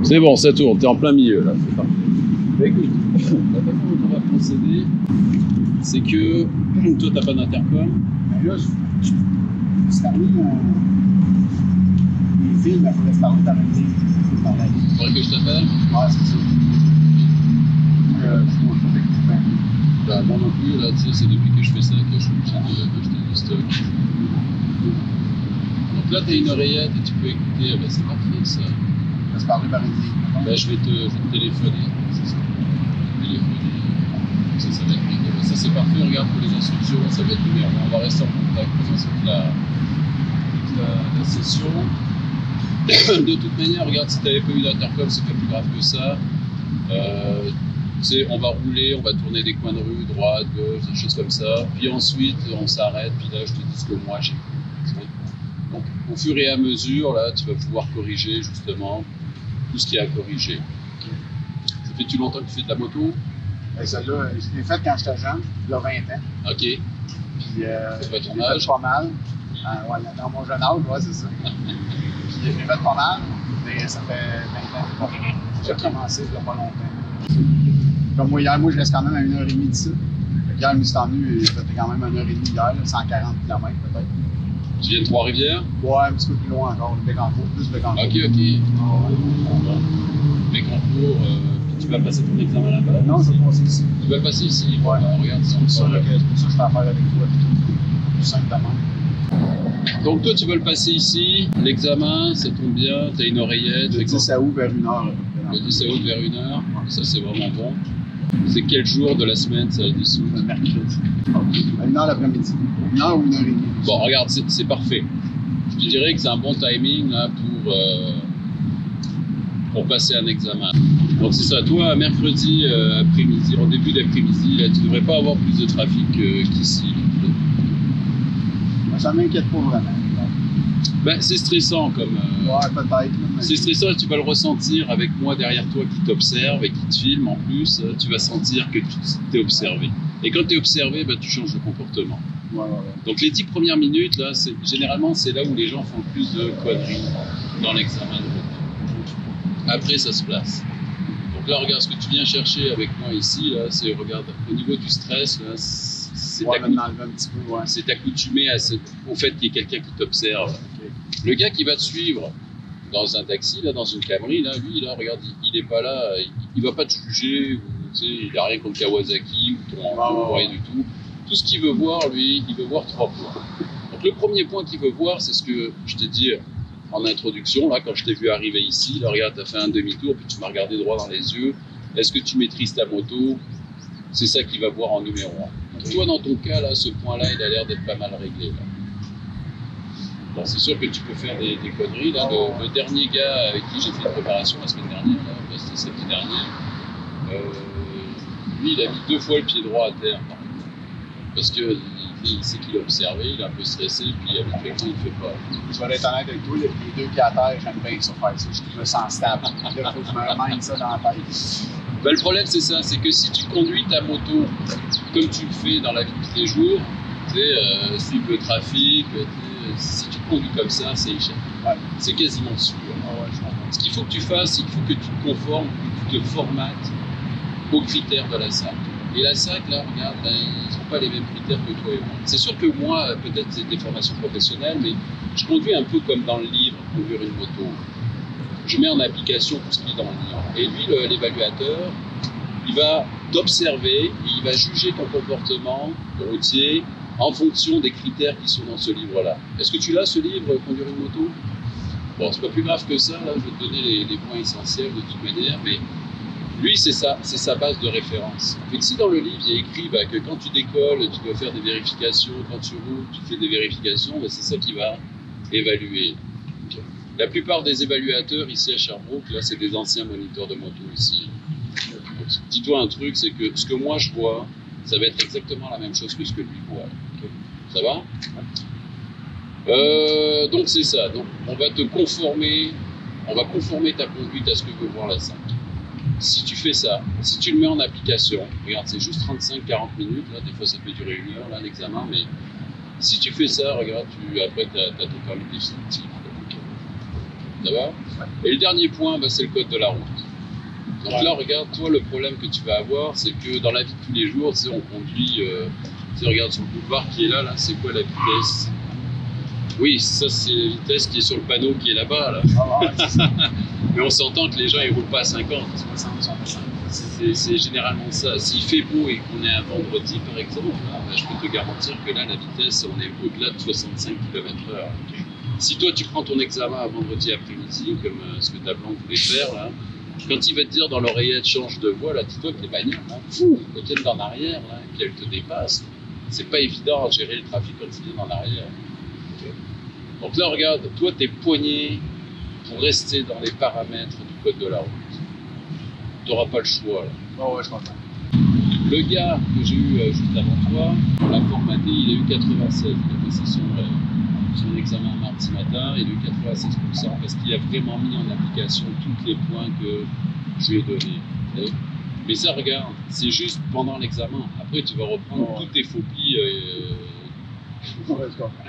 C'est bon, ça tourne, t'es en plein milieu là, c'est parfait. Bah, écoute, la façon dont on va procéder, c'est que toi t'as pas d'intercom. Ben là, je termine les films, il faudrait se parler par une ligne. Faudrait que je t'appelle? Ouais, c'est ça. Bah, moi non plus, là, tu sais, c'est depuis que je fais ça que je suis obligé d'acheter du stock. Donc là, t'as une oreillette et tu peux écouter, bah, c'est parfait ça. On va se parler par une ligne. Bah, je vais te téléphoner, c'est ça. Téléphoner. Ça va être bien. Ça, c'est parfait, regarde pour les instructions, ça va être bien. On va rester en contact pendant toute la session. De toute manière, regarde, si tu n'avais pas eu d'intercom, c'est pas plus grave que ça. Tu sais, on va rouler, on va tourner des coins de rue, droite, gauche, des choses comme ça. Puis ensuite, on s'arrête, puis là, je te dis ce que moi j'ai vu. Donc, au fur et à mesure, là, tu vas pouvoir corriger justement tout ce qu'il y a à corriger. Ça fait-tu longtemps que tu fais de la moto? Ben, celle-là, je l'ai faite quand j'étais jeune, il y a 20 ans. Ok. Puis, C'est pas ton je l'ai âge? fait pas mal. Ouais, dans mon jeune âge, ouais, c'est ça. Puis, je l'ai fait pas mal, mais ça fait 20 ans que j'ai recommencé il y a pas longtemps. Comme moi, hier, je reste quand même à 1h30 d'ici. Hier, je me suis envenu, j'ai fait quand même 1h30 hier, 140 km peut-être. Tu viens de Trois-Rivières? Ouais, un petit peu plus loin encore, le Bécancour, plus Bécancour. Ok. Bécancour, tu vas passer ton examen là-bas? Non, je vais passer ici. Tu vas le passer ici? Ouais. Regarde, C'est pour ça que je fais affaire avec toi. Plus simplement. Donc toi, tu veux le passer ici, l'examen, ça tombe bien, tu as une oreillette. Le 10 août vers 1h. Le 10 août vers 1h, ça c'est vraiment bon. C'est quel jour de la semaine ça, le 10 août? Le mercredi. À 1h l'après-midi. 1h ou 1h30. Bon, regarde, c'est parfait. Je te dirais que c'est un bon timing là, pour passer un examen. Donc c'est ça, toi, mercredi après-midi, en début d'après-midi, tu ne devrais pas avoir plus de trafic qu'ici. Ça ne m'inquiète pas vraiment. Ben, c'est stressant comme... Ouais, peut-être. C'est stressant et tu vas le ressentir avec moi derrière toi qui t'observe et qui te filme en plus. Tu vas sentir que tu t'es observé. Et quand tu es observé, ben, tu changes de comportement. Ouais. Donc les 10 premières minutes, là, généralement, c'est là où les gens font le plus de conneries dans l'examen de moto. Après, ça se place. Donc là, regarde ce que tu viens chercher avec moi ici. Là, c'est, regarde, au niveau du stress, là, c'est accoutumé au fait qu'il y ait quelqu'un qui t'observe. Okay. Le gars qui va te suivre dans un taxi, là, dans une Camry, là, lui, là, regarde, il est pas là, il va pas te juger, ou, tu sais, il a rien contre Kawasaki ou ton rien du tout. Tout ce qu'il veut voir, lui, il veut voir 3 points. Donc le premier point qu'il veut voir, c'est ce que je t'ai dit en introduction, là, quand je t'ai vu arriver ici, là, regarde, tu as fait un demi-tour, puis tu m'as regardé droit dans les yeux. Est-ce que tu maîtrises ta moto? C'est ça qu'il va voir en numéro 1. Donc, toi, dans ton cas, là, ce point-là, il a l'air d'être pas mal réglé. Là. Bon, c'est sûr que tu peux faire des conneries. Là. Le dernier gars avec qui j'ai fait une préparation la semaine dernière, là, c'était samedi dernier, lui, il a mis 2 fois le pied droit à terre. Parce qu'il sait qu'il a observé, il est un peu stressé, puis habituellement, il ne fait pas. Je vais être honnête avec toi, les 2 pieds à terre, j'aime bien ça faire ça. Je me sens stable. Là, il faut que je me remette ça dans la tête. Ben, le problème, c'est ça, c'est que si tu conduis ta moto comme tu le fais dans la vie de tous les jours, tu sais, suivre le trafic, si tu conduis comme ça, c'est échec. Ouais. C'est quasiment sûr. Ce qu'il faut que tu fasses, c'est qu'il faut que tu te conformes, que tu te formates aux critères de la SAC. Et la SAC, là, regarde, ben, ils n'ont pas les mêmes critères que toi et moi. C'est sûr que moi, peut-être c'est des formations professionnelles, mais je conduis un peu comme dans le livre, conduire une moto. Je mets en application tout ce qui est dans le livre. Et lui, l'évaluateur, il va t'observer et il va juger ton comportement routier en fonction des critères qui sont dans ce livre-là. Est-ce que tu l'as, ce livre, Conduire une moto? Bon, c'est pas plus grave que ça, là, je vais te donner les points essentiels de toute manière, mais lui, c'est sa base de référence. Et si dans le livre, il y a écrit que quand tu décolles, tu dois faire des vérifications, quand tu roules, tu fais des vérifications, c'est ça qui va évaluer. La plupart des évaluateurs ici à Sherbrooke, là, c'est des anciens moniteurs de moto ici. Dis-toi un truc, c'est que ce que moi je vois, ça va être exactement la même chose que ce que lui voit. Ça va? Donc c'est ça. Donc on va conformer ta conduite à ce que veut voir la SAC. Si tu fais ça, si tu le mets en application, regarde, c'est juste 35-40 minutes, là, des fois ça peut durer 1 heure, là, l'examen, mais si tu fais ça, regarde, après tu as ton permis définitif. Ça va? Et le dernier point, c'est le code de la route. Donc là, regarde, toi, le problème que tu vas avoir, c'est que dans la vie de tous les jours, tu sais, on conduit, tu regardes sur le boulevard qui est là, c'est quoi la vitesse? Oui, ça, c'est la vitesse qui est sur le panneau qui est là-bas. Là. Mais on s'entend que les gens, ils roulent pas à 50. C'est généralement ça. S'il fait beau et qu'on est un vendredi, par exemple, je peux te garantir que là, la vitesse, on est au-delà de 65 km/h. Si toi, tu prends ton examen un vendredi après-midi, comme ce que ta blonde voulait faire, là, quand il va te dire dans l'oreillette change de voie, là, dis-toi que les bagnoles, elles tiennent en arrière, là, et puis elles te dépassent. C'est pas évident à gérer le trafic quand ils viennent en arrière. Donc là, regarde, toi, t'es poigné pour rester dans les paramètres du code de la route. Tu n'auras pas le choix. Là. Oh, ouais, je comprends. Le gars que j'ai eu juste avant toi, on l'a formaté, il a eu 96. Il a passé son examen mardi matin, il a eu 96% parce qu'il a vraiment mis en application tous les points que je lui ai donnés. Okay? Mais ça, regarde, c'est juste pendant l'examen. Après, tu vas reprendre toutes tes phobies. Ouais, je comprends.